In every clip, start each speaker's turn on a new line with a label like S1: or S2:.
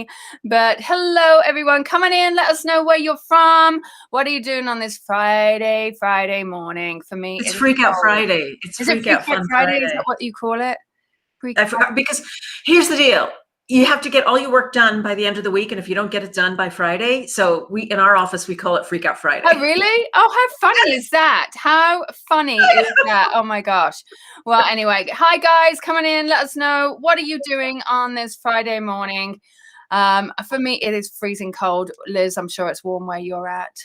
S1: me. But hello, everyone. Come on in. Let us know where you're from. What are you doing on this Friday morning? For me,
S2: it's Freak Out Friday. It's Freak Out Fun Friday.
S1: Is that what you call it?
S2: I forgot, because here's the deal. You have to get all your work done by the end of the week, and if you don't get it done by Friday, so we in our office we call it Freak Out Friday.
S1: Oh, really? Oh, how funny is that? How funny is that? Oh my gosh. Well, anyway, hi guys, come on in. Let us know, what are you doing on this Friday morning? For me, it is freezing cold. Liz, I'm sure it's warm where you're at.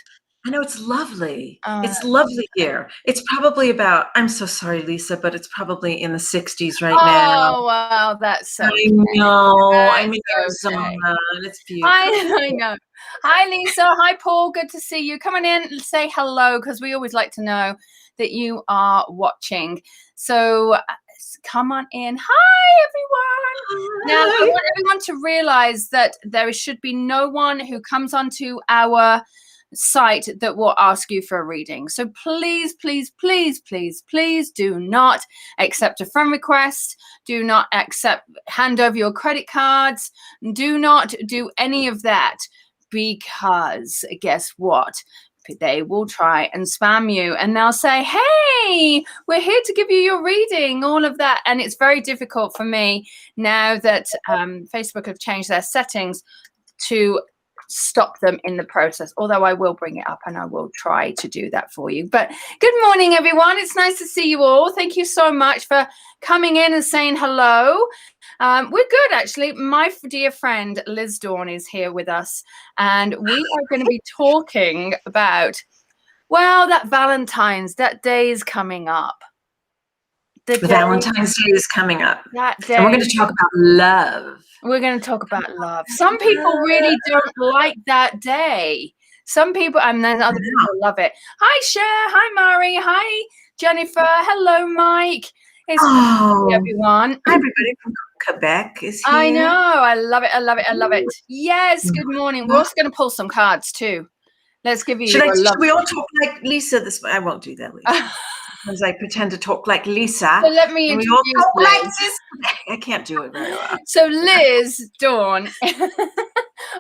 S2: I know, it's lovely. It's lovely here. It's probably about, I'm so sorry, Lisa, but it's probably in the 60s right now.
S1: Oh, wow, that's so
S2: I know. I'm in Arizona, and it's beautiful.
S1: I know. Hi, Lisa. Hi, Paul. Good to see you. Come on in and say hello, because we always like to know that you are watching. So come on in. Hi, everyone. Now, I want everyone to realize that there should be no one who comes onto our site that will ask you for a reading. So please, please, please, please, please do not accept a friend request. Do not hand over your credit cards. Do not do any of that, because guess what? They will try and spam you, and they'll say, hey, we're here to give you your reading, all of that. And it's very difficult for me now that Facebook have changed their settings to stop them in the process, although I will bring it up and I will try to do that for you. But good morning, everyone. It's nice to see you all. Thank you so much for coming in and saying hello. We're good, actually. My dear friend Liz Dawn is here with us, and we are going to be talking about, well, that Valentines, that day is coming up.
S2: The Valentine's Day is coming up.
S1: That day.
S2: And we're going to talk about love.
S1: We're going to talk about love. Some people really don't like that day. Some people, and then other people love it. Hi, Cher. Hi, Mari. Hi, Jennifer. Hello, Mike. It's good, everyone.
S2: Hi, everybody from Quebec is here.
S1: I know. I love it. I love it. I love it. Yes. Good morning. We're also going to pull some cards too. Let's give you.
S2: Should we all talk like Lisa? I won't do that, Lisa. Because I pretend to talk like Lisa.
S1: So let me introduce Liz.
S2: Like this. I can't do it very well.
S1: So Liz Dawn,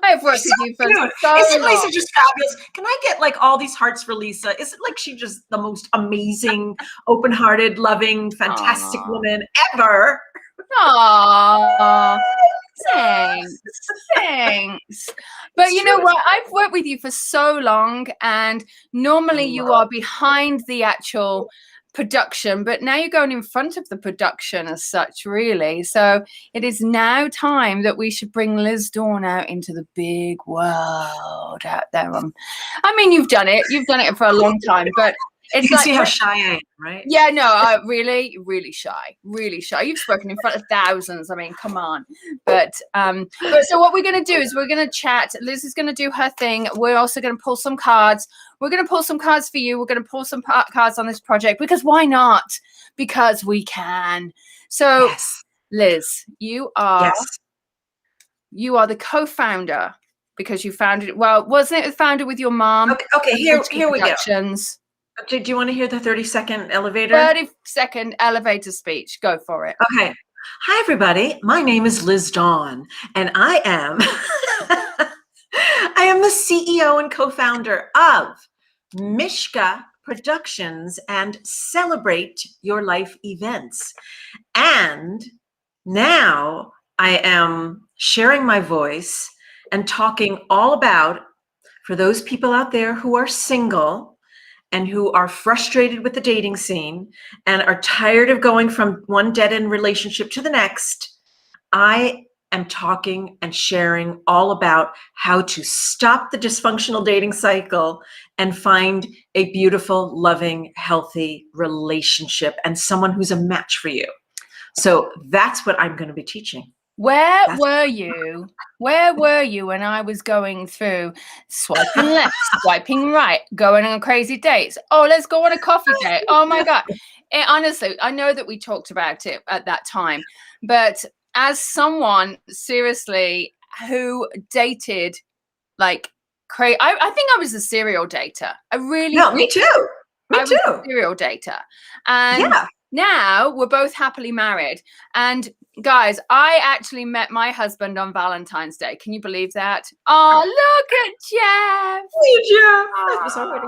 S1: I've worked with you for so long.
S2: Isn't Lisa just fabulous? Can I get like all these hearts for Lisa? Isn't like she just the most amazing, open-hearted, loving, fantastic woman ever?
S1: Aww. Thanks. But you know what? I've worked with you for so long, and normally you are behind the actual production, but now you're going in front of the production as such, really. So it is now time that we should bring Liz Dawn out into the big world out there. I mean, you've done it for a long time, but it's
S2: you can see how shy I am, right?
S1: Yeah, no, really, really shy. You've spoken in front of thousands. I mean, come on. But so what we're going to do is we're going to chat. Liz is going to do her thing. We're also going to pull some cards. We're going to pull some cards for you. We're going to pull some cards on this project, because why not? Because we can. So, yes. Liz, you are the co-founder, because you founded it. Well, wasn't it founded with your mom?
S2: Okay, here we go. Do you want to hear the 30-second elevator?
S1: 30-second elevator speech. Go for it.
S2: Okay. Hi, everybody. My name is Liz Dawn, and I am the CEO and co-founder of Mishka Productions and Celebrate Your Life events. And now I am sharing my voice and talking all about, for those people out there who are single and who are frustrated with the dating scene and are tired of going from one dead-end relationship to the next, I am talking and sharing all about how to stop the dysfunctional dating cycle and find a beautiful, loving, healthy relationship and someone who's a match for you. So that's what I'm going to be teaching.
S1: Where were you when I was going through swiping left, swiping right, going on crazy dates? Oh, let's go on a coffee date. Oh my God. Honestly, I know that we talked about it at that time, but as someone seriously who dated like crazy, I think I was a serial dater. I really
S2: me too. Me too.
S1: I was a serial dater. And now we're both happily married. And guys, I actually met my husband on Valentine's Day. Can you believe that? Oh, look at Jeff.
S2: Jeff. Was already.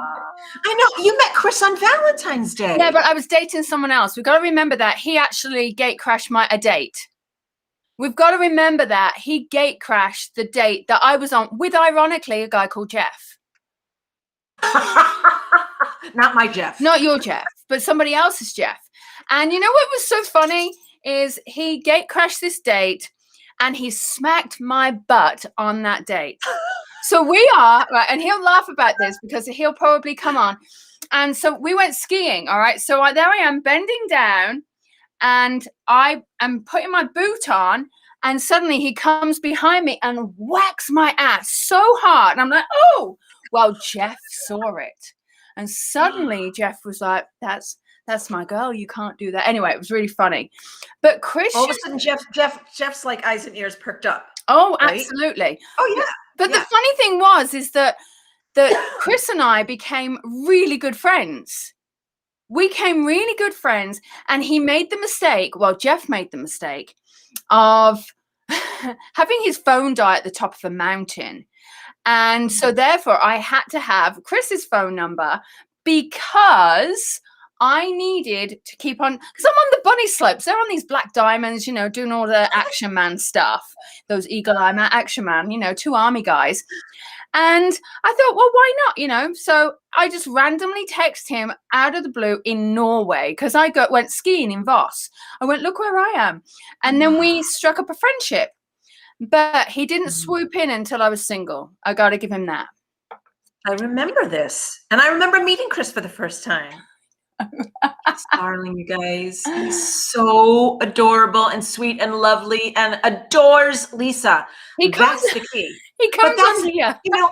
S2: I know. You met Chris on Valentine's Day.
S1: Yeah, but I was dating someone else. We've got to remember that he actually gate crashed a date. We've got to remember that he gate crashed the date that I was on with, ironically, a guy called Jeff.
S2: Not my Jeff.
S1: Not your Jeff, but somebody else's Jeff. And you know what was so funny is he gate crashed this date and he smacked my butt on that date. So we are, right, and he'll laugh about this because he'll probably come on. And so we went skiing, all right? So there I am bending down and I am putting my boot on and suddenly he comes behind me and whacks my ass so hard. And I'm like, oh, well, Jeff saw it. And suddenly Jeff was like, that's my girl. You can't do that. Anyway, it was really funny. But Chris,
S2: all of a sudden, Jeff's like eyes and ears perked up.
S1: Oh, right? Absolutely.
S2: Oh, yeah.
S1: But the funny thing is that Chris and I became really good friends. We became really good friends, and he made the mistake. Well, Jeff made the mistake of having his phone die at the top of a mountain. And so therefore I had to have Chris's phone number because I needed to keep on, because I'm on the bunny slopes. They're on these black diamonds, you know, doing all the action man stuff, those eagle eye action man, you know, 2 army guys. And I thought, well, why not, you know? So I just randomly text him out of the blue in Norway because I went skiing in Voss. I went, look where I am. And then we struck up a friendship. But he didn't swoop in until I was single. I got to give him that.
S2: I remember this. And I remember meeting Chris for the first time. Darling, you guys. He's so adorable and sweet and lovely and adores Lisa. That's the key.
S1: He comes on here.
S2: You know,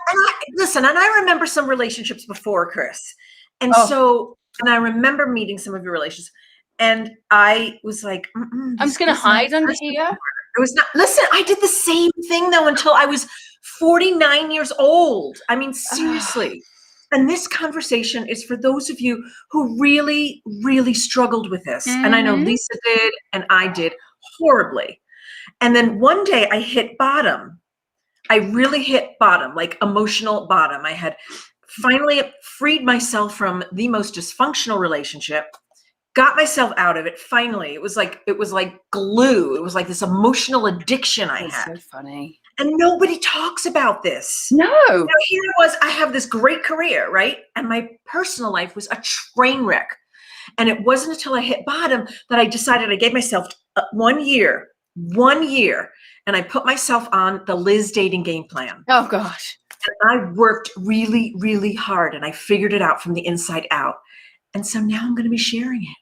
S2: and I remember some relationships before Chris. And so, and I remember meeting some of your relations. And I was like,
S1: I'm just going to hide under here.
S2: It was not. Listen, I did the same thing though until I was 49 years old. I mean, seriously. And this conversation is for those of you who really, really struggled with this. And I know Lisa did, and I did horribly. And then one day I hit bottom. I really hit bottom, like emotional bottom. I had finally freed myself from the most dysfunctional relationship. Got myself out of it. Finally, it was like glue. It was like this emotional addiction I had.
S1: So funny.
S2: And nobody talks about this.
S1: No.
S2: You know, here it was. I have this great career, right? And my personal life was a train wreck. And it wasn't until I hit bottom that I decided I gave myself 1 year, and I put myself on the Liz dating game plan.
S1: Oh gosh.
S2: And I worked really, really hard, and I figured it out from the inside out. And so now I'm going to be sharing it.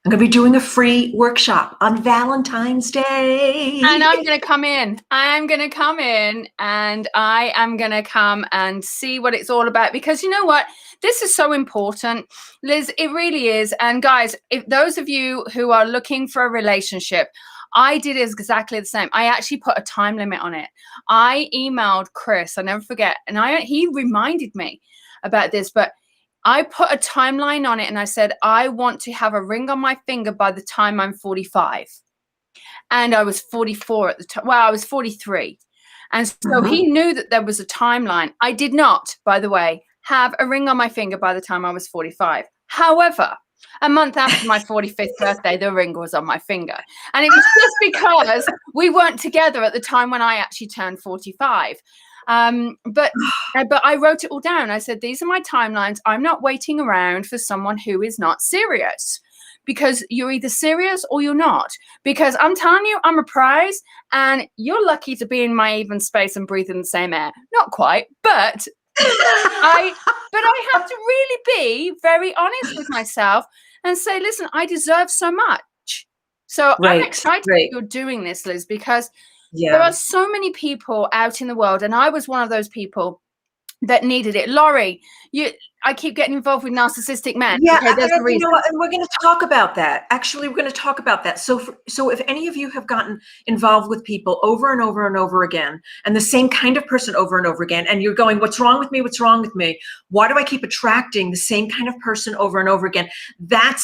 S2: I'm going to be doing a free workshop on Valentine's Day.
S1: And I'm going to come in. I'm going to come in and I am going to come and see what it's all about. Because you know what? This is so important, Liz. It really is. And guys, if those of you who are looking for a relationship, I did exactly the same. I actually put a time limit on it. I emailed Chris. I'll never forget. And he reminded me about this, but I put a timeline on it and I said, I want to have a ring on my finger by the time I'm 45. And I was 44 at the time. Well, I was 43. And so he knew that there was a timeline. I did not, by the way, have a ring on my finger by the time I was 45. However, a month after my 45th birthday, the ring was on my finger. And it was just because we weren't together at the time when I actually turned 45. But I wrote it all down. I said, these are my timelines. I'm not waiting around for someone who is not serious, because you're either serious or you're not. Because I'm telling you, I'm a prize, and you're lucky to be in my even space and breathe in the same air. Not quite, but I have to really be very honest with myself and say, listen, I deserve so much. So I'm excited that you're doing this, Liz, because there are so many people out in the world, and I was one of those people that needed it. Laurie, I keep getting involved with narcissistic men.
S2: Yeah,
S1: Okay, there's the
S2: you
S1: reason.
S2: know what, and we're going to talk about that. Actually, we're going to talk about that. So if any of you have gotten involved with people over and over and over again, and the same kind of person over and over again, and you're going, what's wrong with me? What's wrong with me? Why do I keep attracting the same kind of person over and over again? That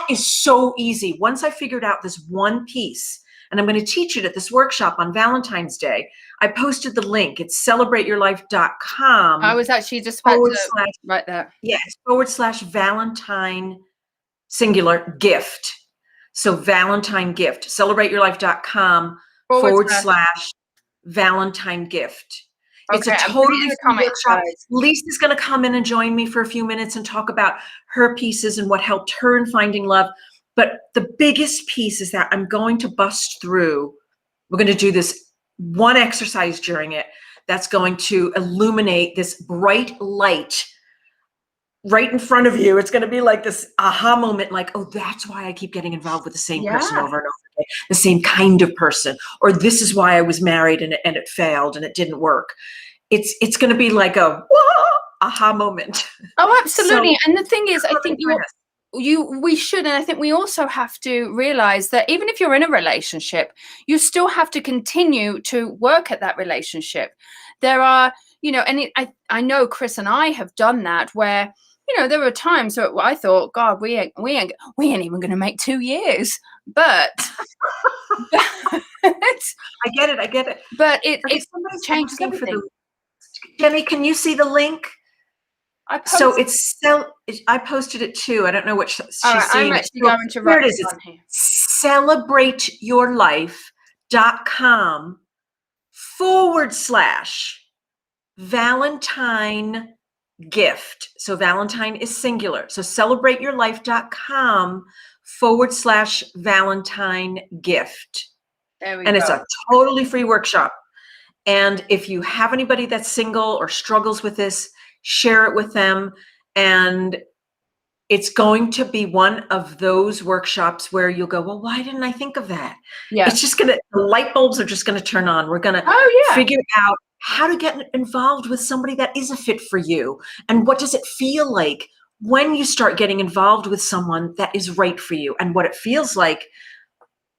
S2: is so easy. Once I figured out this one piece, and I'm going to teach it at this workshop on Valentine's Day. I posted the link. It's celebrateyourlife.com.
S1: I was actually just about to write that.
S2: Yes, / Valentine singular gift. So Valentine gift, celebrateyourlife.com / Valentine gift. It's
S1: Okay,
S2: a
S1: I'm putting
S2: totally
S1: it in the
S2: free
S1: comments,
S2: workshop.
S1: guys.
S2: Lisa's going to come in and join me for a few minutes and talk about her pieces and what helped her in finding love. But the biggest piece is that I'm going to bust through. We're going to do this one exercise during it that's going to illuminate this bright light right in front of you. It's going to be like this aha moment, like, oh, that's why I keep getting involved with the same person over and over again, the same kind of person, or this is why I was married and it failed and it didn't work. It's going to be like a whoa, aha moment.
S1: Oh, absolutely.
S2: So,
S1: and the thing is, I think we should, and I think we also have to realize that even if you're in a relationship, you still have to continue to work at that relationship. There are, and I know Chris and I have done that where, there were times where I thought, God, we ain't even going to make 2 years, but
S2: I get it.
S1: But it changes everything.
S2: Jenny, can you see the link? I posted it too. I don't know what she's seeing.
S1: I'm actually going to write it on here.
S2: Celebrateyourlife.com / Valentine gift. So Valentine is singular. So celebrateyourlife.com / Valentine gift.
S1: There we
S2: go. And it's a totally free workshop. And if you have anybody that's single or struggles with this, share it with them. And it's going to be one of those workshops where you'll go, well, why didn't I think of that? Yeah. It's just the light bulbs are just going to turn on. We're going to figure out how to get involved with somebody that is a fit for you. And what does it feel like when you start getting involved with someone that is right for you, and what it feels like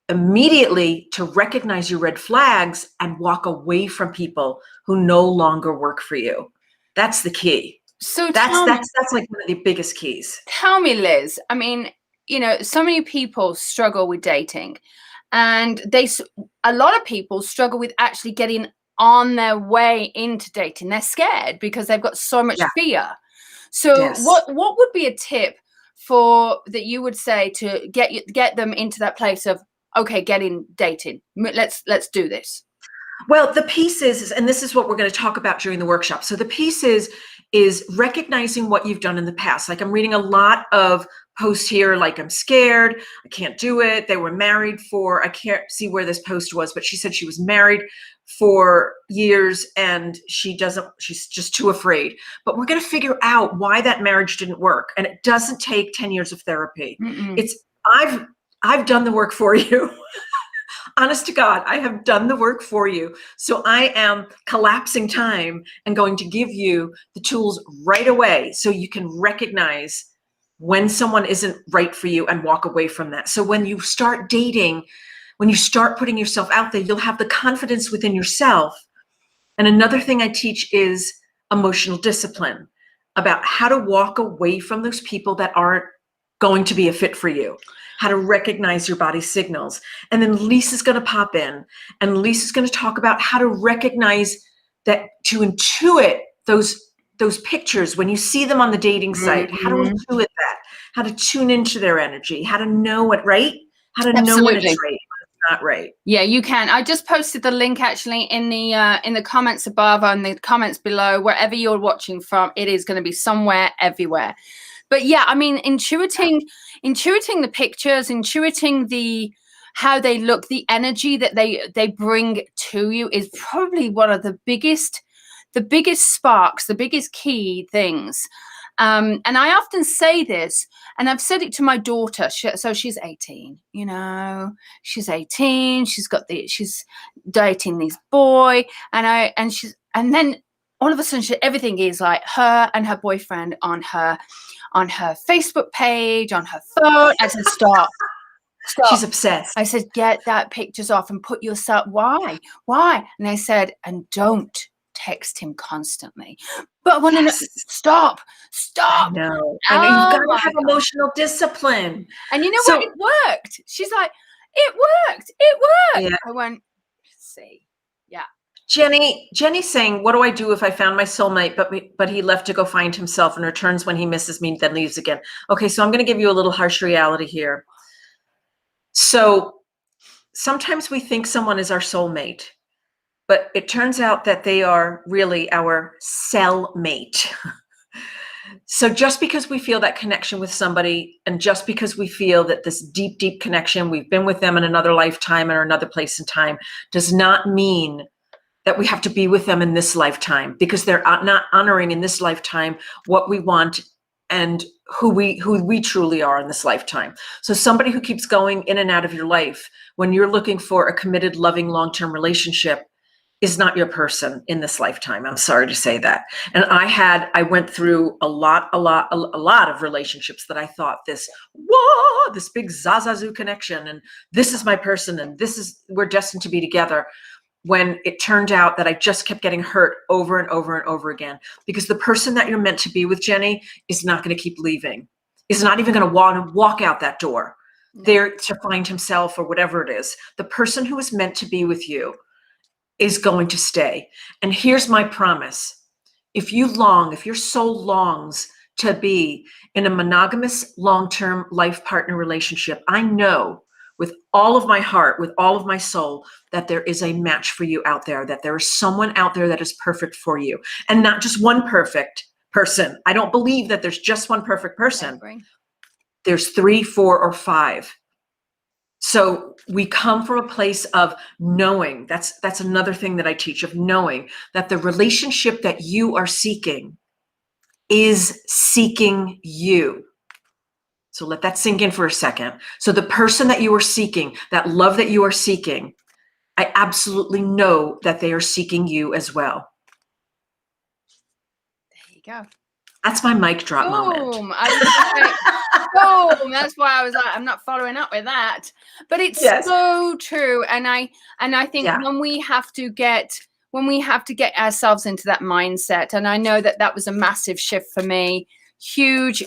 S2: immediately to recognize your red flags and walk away from people who no longer work for you. That's the key. So that's like one of the biggest keys.
S1: Tell me, Liz, I mean, so many people struggle with dating, and a lot of people struggle with actually getting on their way into dating. They're scared because they've got so much fear. So what would be a tip that you would say to get them into that place of, okay, dating. Let's do this.
S2: Well, the piece is, and this is what we're going to talk about during the workshop. So the piece is recognizing what you've done in the past. Like, I'm reading a lot of posts here, like, I'm scared, I can't do it. They were married for, I can't see where this post was, but she said she was married for years and she's just too afraid. But we're going to figure out why that marriage didn't work. And it doesn't take 10 years of therapy. I've done the work for you. Honest to God, I have done the work for you. So I am collapsing time and going to give you the tools right away so you can recognize when someone isn't right for you and walk away from that. So when you start dating, when you start putting yourself out there, you'll have the confidence within yourself. And another thing I teach is emotional discipline, about how to walk away from those people that aren't going to be a fit for you, how to recognize your body signals. And then Lisa's going to pop in, and Lisa's going to talk about how to recognize that, to intuit those pictures when you see them on the dating site, how to intuit that, how to tune into their energy, how to know it, right? How to know when it's right, when it's not right.
S1: Yeah, you can. I just posted the link actually in the comments above and the comments below, wherever you're watching from. It is going to be somewhere, everywhere. But yeah, I mean, intuiting the pictures, intuiting how they look, the energy that they bring to you is probably one of the biggest sparks, the biggest key things. And I often say this, and I've said it to my daughter. So she's 18, she's 18. She's dating this boy, and then all of a sudden everything is like her and her boyfriend on her Facebook page, on her phone. I said, stop.
S2: She's obsessed.
S1: I said, get that pictures off and put yourself, why? And I said, and don't text him constantly. But I want to know, stop.
S2: I know. You've got to have emotional discipline.
S1: And you know what? It worked. She's like, it worked. Yeah. I went, see. Yeah.
S2: Jenny's saying, what do I do if I found my soulmate, but he left to go find himself and returns when he misses me, then leaves again? Okay, so I'm going to give you a little harsh reality here. So sometimes we think someone is our soulmate, but it turns out that they are really our cellmate. So just because we feel that connection with somebody, and just because we feel that this deep, deep connection, we've been with them in another lifetime or another place and time, does not mean that we have to be with them in this lifetime, because they're not honoring in this lifetime what we want and who we truly are in this lifetime. So somebody who keeps going in and out of your life when you're looking for a committed, loving, long-term relationship is not your person in this lifetime. I'm sorry to say that. And I went through a lot of relationships that I thought this big zazazoo connection, and this is my person, and we're destined to be together. When it turned out that I just kept getting hurt over and over and over again, because the person that you're meant to be with, Jenny, is not going to keep leaving. Is not even going to want to walk out that door there to find himself or whatever it is. The person who is meant to be with you is going to stay. And here's my promise. If your soul longs to be in a monogamous, long-term life partner relationship, I know with all of my heart, with all of my soul, that there is a match for you out there, that there is someone out there that is perfect for you, and not just one perfect person. I don't believe that there's just one perfect person. There's 3, 4, or 5. So we come from a place of knowing. That's another thing that I teach, of knowing that the relationship that you are seeking is seeking you. So let that sink in for a second. So the person that you are seeking, that love that you are seeking, I absolutely know that they are seeking you as well.
S1: There you go.
S2: That's my mic drop moment.
S1: Boom. Boom. That's why I was like, I'm not following up with that. But it's so true. And I think when we have to get ourselves into that mindset, and I know that was a massive shift for me. Huge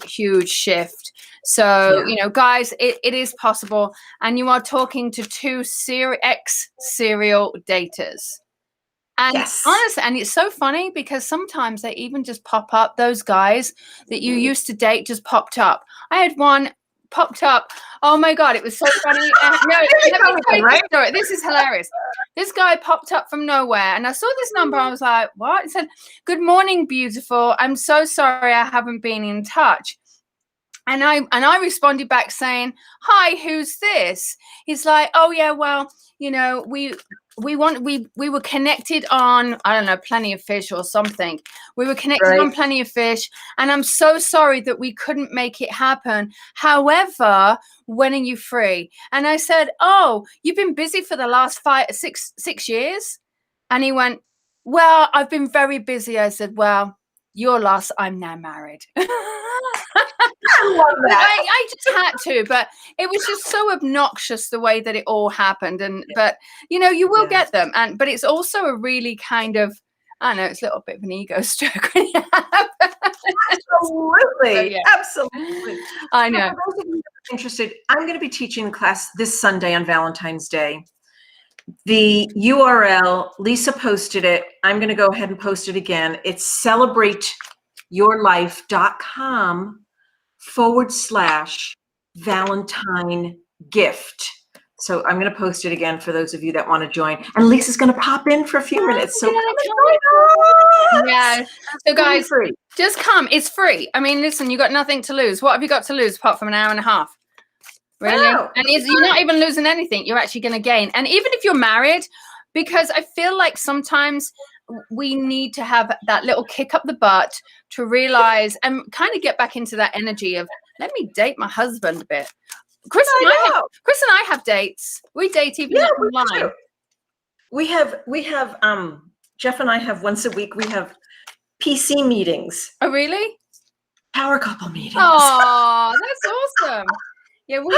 S1: shift. So, guys, it is possible. And you are talking to 2 ex-serial daters. And honestly, and it's so funny because sometimes they even just pop up. Those guys that you used to date just popped up. I had one popped up. Oh my God, it was so funny. This is hilarious. This guy popped up from nowhere, and I saw this number. I was like, what? It said, "Good morning, beautiful. I'm so sorry I haven't been in touch." And I responded back saying, "Hi, who's this?" He's like, "Oh yeah, well, we were connected on, I don't know, Plenty of Fish or something. We were connected on Plenty of Fish, and I'm so sorry that we couldn't make it happen. However, when are you free?" And I said, "Oh, you've been busy for the last 6 years?" And he went, "Well, I've been very busy." I said, "Well, your loss. I'm now married."
S2: I love that.
S1: I just had to, but it was just so obnoxious the way that it all happened. But you will get them, but it's also a really kind of, I don't know, it's a little bit of an ego stroke when you have.
S2: Absolutely, absolutely.
S1: I know.
S2: For those of you that are interested, I'm going to be teaching the class this Sunday on Valentine's Day. The URL, Lisa posted it. I'm going to go ahead and post it again. It's celebrateyourlife.com/Valentine gift. So I'm going to post it again for those of you that want to join. And Lisa's going to pop in for a few minutes. So
S1: yeah. So guys, just come. It's free. I mean, listen, you got nothing to lose. What have you got to lose apart from an hour and a half? Really? And you're not even losing anything. You're actually going to gain. And even if you're married, because I feel like sometimes we need to have that little kick up the butt to realize and kind of get back into that energy of, let me date my husband a bit. Chris and I have dates. We date even online.
S2: We have Jeff and I have once a week, we have PC meetings,
S1: Oh, really?
S2: power couple meetings.
S1: Oh, that's awesome. Yeah, we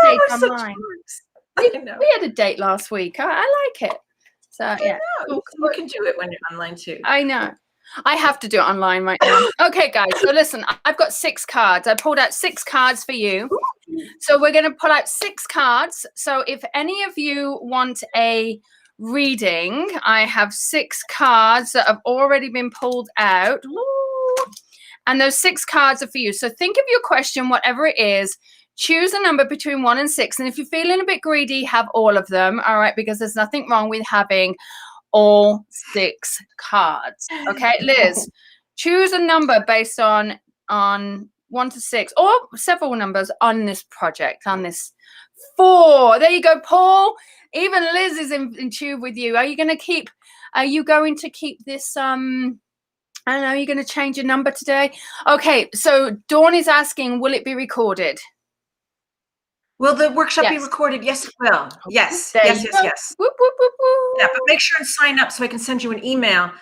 S1: date
S2: we're such
S1: online.
S2: dorks.
S1: We
S2: I know.
S1: had a date last week. I like it. So yeah.
S2: You can do it when you're online too.
S1: I know. I have to do it online right now. Okay, guys. So listen, I've got 6 cards. I pulled out 6 cards for you. So we're going to pull out 6 cards. So if any of you want a reading, I have 6 cards that have already been pulled out. Woo! And those 6 cards are for you. So think of your question, whatever it is. Choose a number between 1 and 6. And if you're feeling a bit greedy, have all of them. All right, because there's nothing wrong with having all 6 cards. Okay, Liz, choose a number based on 1 to 6 or several numbers on this project, on this 4. There you go, Paul. Even Liz is in tune with you. Are you going to keep this I don't know, are you going to change your number today? Okay, so Dawn is asking, will it be recorded?
S2: Will the workshop be recorded? Yes, it will. Yes, yes.
S1: Whoop, whoop, whoop, whoop.
S2: Yeah, but make sure and sign up so I can send you an email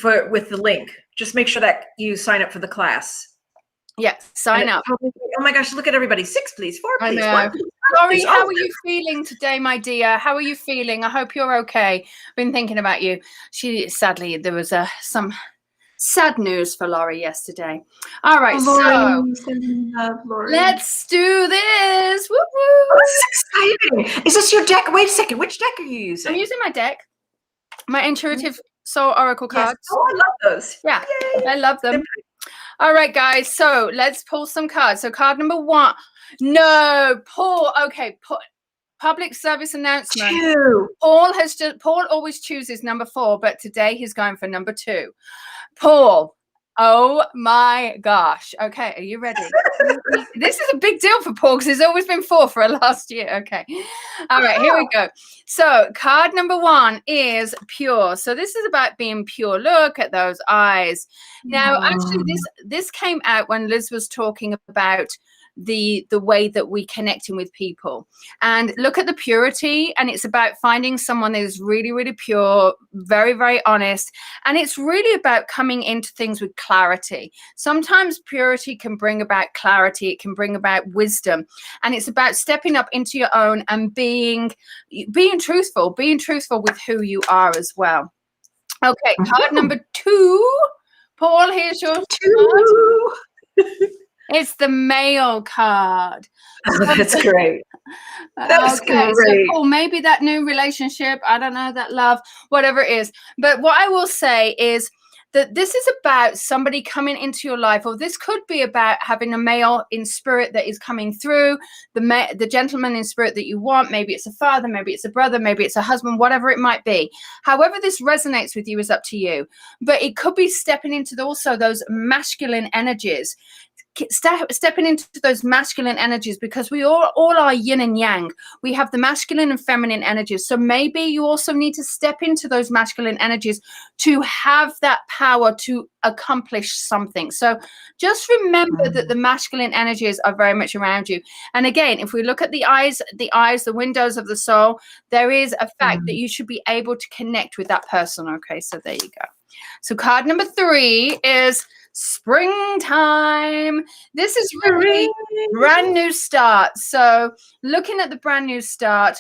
S2: with the link. Just make sure that you sign up for the class.
S1: Yeah, sign up.
S2: Oh my gosh, look at everybody. 6, please. 4, please. 1, please.
S1: Laurie, how are you feeling today, my dear? How are you feeling? I hope you're okay. I've been thinking about you. Sadly, there was some sad news for Laurie yesterday. All right,
S2: Laurie.
S1: Let's do this. Woo woo.
S2: Oh, this is exciting. Is this your deck? Wait a second. Which deck are you using?
S1: I'm using my deck. My Intuitive Soul Oracle cards.
S2: Yes. Oh, I love those.
S1: Yeah,
S2: yay.
S1: I love them. All right, guys. So let's pull some cards. So card number 1. No, Paul. Okay, public service announcement.
S2: 2.
S1: Paul always chooses number 4, but today he's going for number 2. Paul. Oh my gosh. Okay, are you ready? This is a big deal for Paul because he's always been 4 for last year. Okay. All right, here we go. So card number 1 is pure. So this is about being pure. Look at those eyes. Now, actually, this came out when Liz was talking about the way that we connecting with people, and look at the purity, and it's about finding someone that is really, really pure, very, very honest, and it's really about coming into things with clarity. Sometimes purity can bring about clarity, it can bring about wisdom, and it's about stepping up into your own and being truthful with who you are as well. Okay, card number 2. Paul, here's your 2. It's the male card.
S2: Oh, that's great. That's great.
S1: So Paul, maybe that new relationship, I don't know, that love, whatever it is. But what I will say is that this is about somebody coming into your life, or this could be about having a male in spirit that is coming through, the gentleman in spirit that you want. Maybe it's a father, maybe it's a brother, maybe it's a husband, whatever it might be. However this resonates with you is up to you. But it could be stepping into also those masculine energies. Stepping into those masculine energies, because we all are yin and yang. We have the masculine and feminine energies. So maybe you also need to step into those masculine energies to have that power to accomplish something. So just remember that the masculine energies are very much around you. And again, if we look at the eyes, the windows of the soul, there is a fact that you should be able to connect with that person. Okay, so there you go. So card number 3 is springtime. This is really brand new start. So looking at the brand new start,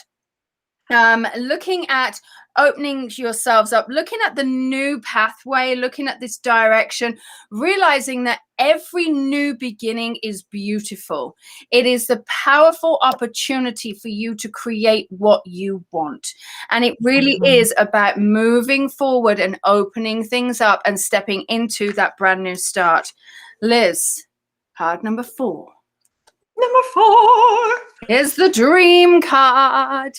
S1: looking at opening yourselves up, looking at the new pathway, looking at this direction, realizing that every new beginning is beautiful. It is the powerful opportunity for you to create what you want. And it really is about moving forward and opening things up and stepping into that brand new start. Liz, card number 4.
S2: Number 4
S1: is the dream card.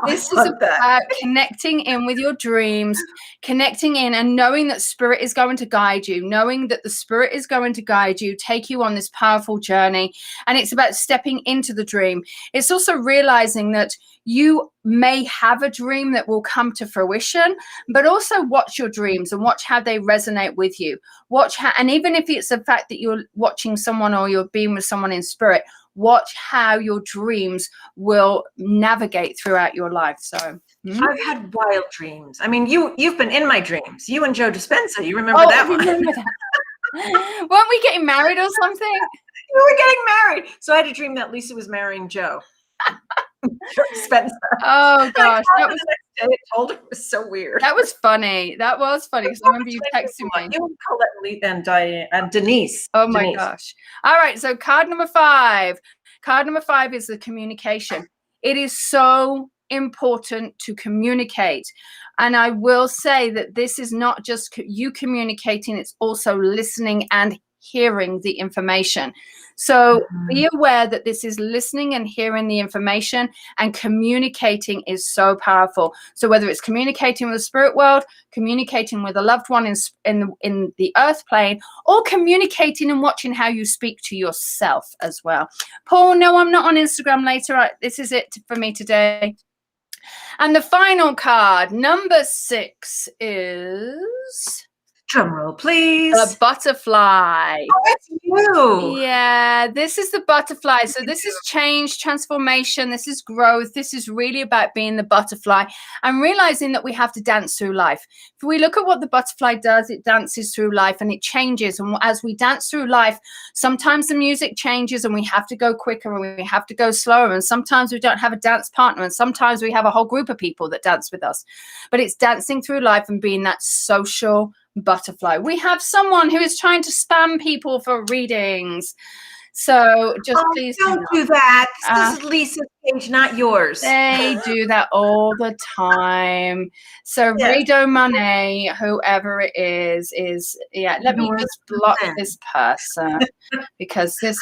S1: This is about
S2: that.
S1: connecting in with your dreams, connecting in and knowing that spirit is going to guide you, knowing that the spirit is going to guide you, take you on this powerful journey. And it's about stepping into the dream. It's also realizing that you may have a dream that will come to fruition, but also watch your dreams and watch how they resonate with you. Watch how, and even if it's the fact that you're watching someone or you're being with someone in spirit, watch how your dreams will navigate throughout your life. So
S2: I've had wild dreams. I mean, you've been in my dreams. You and Joe Dispenza. You remember that one?
S1: Remember that? Weren't we getting married or something?
S2: We were getting married. So I had a dream that Lisa was marrying Joe. Joe Dispenza.
S1: Oh gosh,
S2: that was the next day. I told her it was so weird.
S1: That was funny. That was funny because I remember you texting me.
S2: You and Colette and Diane and Denise.
S1: Oh my gosh. All right. So card number 5. Card number 5 is the communication. It is so important to communicate. And I will say that this is not just you communicating, it's also listening and hearing the information. So be aware that this is listening and hearing the information, and communicating is so powerful. So whether it's communicating with the spirit world, communicating with a loved one in the earth plane, or communicating and watching how you speak to yourself as well. Paul, no, I'm not on Instagram later. This is it for me today. And the final card, number 6, is...
S2: Drum roll, please.
S1: The butterfly.
S2: Oh, it's you.
S1: Yeah, this is the butterfly. So this is change, transformation. This is growth. This is really about being the butterfly and realizing that we have to dance through life. If we look at what the butterfly does, it dances through life and it changes. And as we dance through life, sometimes the music changes and we have to go quicker and we have to go slower. And sometimes we don't have a dance partner. And sometimes we have a whole group of people that dance with us. But it's dancing through life and being that social butterfly. We have someone who is trying to spam people for readings, so just please
S2: don't do that. This is Lisa's page, not yours.
S1: They do that all the time. So Rido Monet, whoever it is let me just block this person because this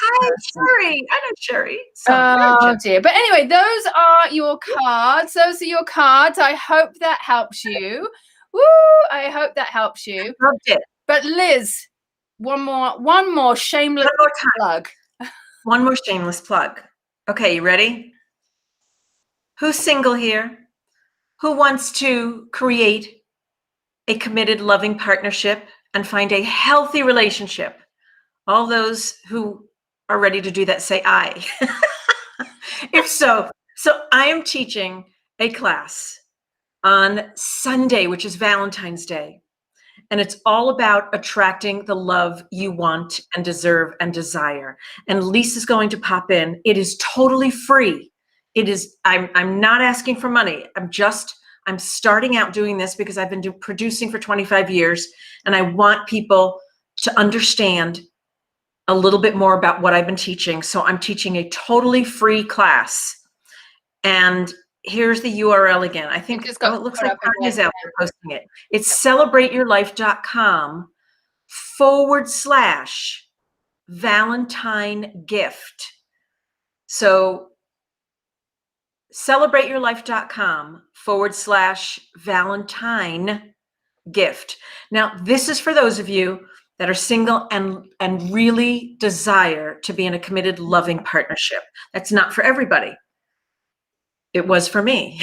S2: Sherry. I know Sherry.
S1: Oh dear. But anyway, those are your cards. I hope that helps you. Woo! I hope that helps you.
S2: Loved it.
S1: But Liz, one more shameless plug.
S2: One more shameless plug. Okay, you ready? Who's single here? Who wants to create a committed, loving partnership and find a healthy relationship? All those who are ready to do that, say aye. If so I am teaching a class on Sunday, which is Valentine's Day. And it's all about attracting the love you want and deserve and desire. And Lisa's going to pop in. It is totally free. I'm not asking for money. I'm starting out doing this because I've been producing for 25 years. And I want people to understand a little bit more about what I've been teaching. So I'm teaching a totally free class. And here's the URL again. I think it looks like Tanya's out there posting it. It's celebrateyourlife.com/Valentine gift. So celebrateyourlife.com/Valentine gift. Now, this is for those of you that are single and really desire to be in a committed, loving partnership. That's not for everybody. It was for me.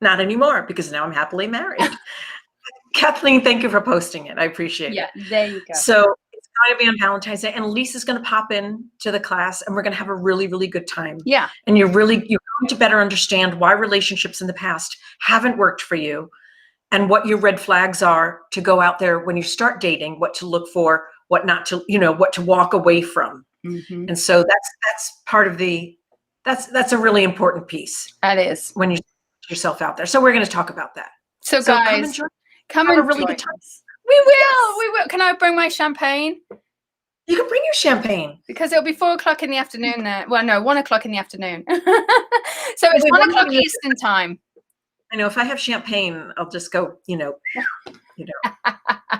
S2: Not anymore, because now I'm happily married. Kathleen, thank you for posting it. I appreciate it.
S1: Yeah, there you go.
S2: So it's going to be on Valentine's Day, and Lisa's going to pop in to the class, and we're going to have a really, really good time.
S1: Yeah.
S2: And you're going to better understand why relationships in the past haven't worked for you, and what your red flags are to go out there when you start dating, what to look for, what not to, what to walk away from. Mm-hmm. And so that's part of that's a really important piece.
S1: That is.
S2: When you put yourself out there. So we're going to talk about that.
S1: So guys, come and have a really good time. We will. Can I bring my champagne?
S2: You can bring your champagne.
S1: Because it'll be 4:00 in the afternoon there. Well, no, 1:00 in the afternoon. So it's 1:00 Eastern time.
S2: I know if I have champagne, I'll just go,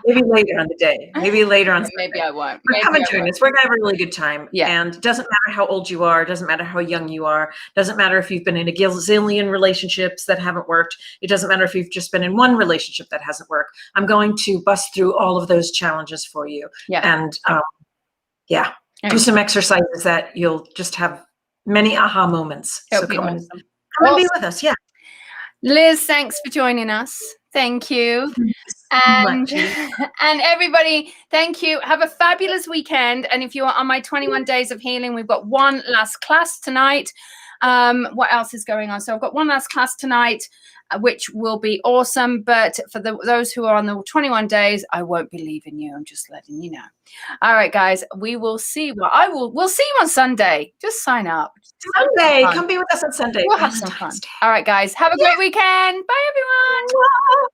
S2: maybe later on the day, maybe later on.
S1: Maybe I won't.
S2: We're coming to this. We're going to have a really good time.
S1: Yeah.
S2: And it doesn't matter how old you are. It doesn't matter how young you are. It doesn't matter if you've been in a gazillion relationships that haven't worked. It doesn't matter if you've just been in one relationship that hasn't worked. I'm going to bust through all of those challenges for you.
S1: Yeah.
S2: And do some exercises that you'll just have many aha moments. So come and be with us. Yeah.
S1: Liz, thanks for joining us. Thank you. And,
S2: much.
S1: and everybody, thank you. Have a fabulous weekend. And if you are on my 21 days of healing, we've got one last class tonight. What else is going on? So I've got one last class tonight, which will be awesome. But for those who are on the 21 days, I won't be leaving you. I'm just letting you know. All right, guys, we will see. We'll see you on Sunday. Just sign up.
S2: Sunday, come be with us on Sunday.
S1: We'll have some fun. All right, guys, have a great weekend. Bye, everyone.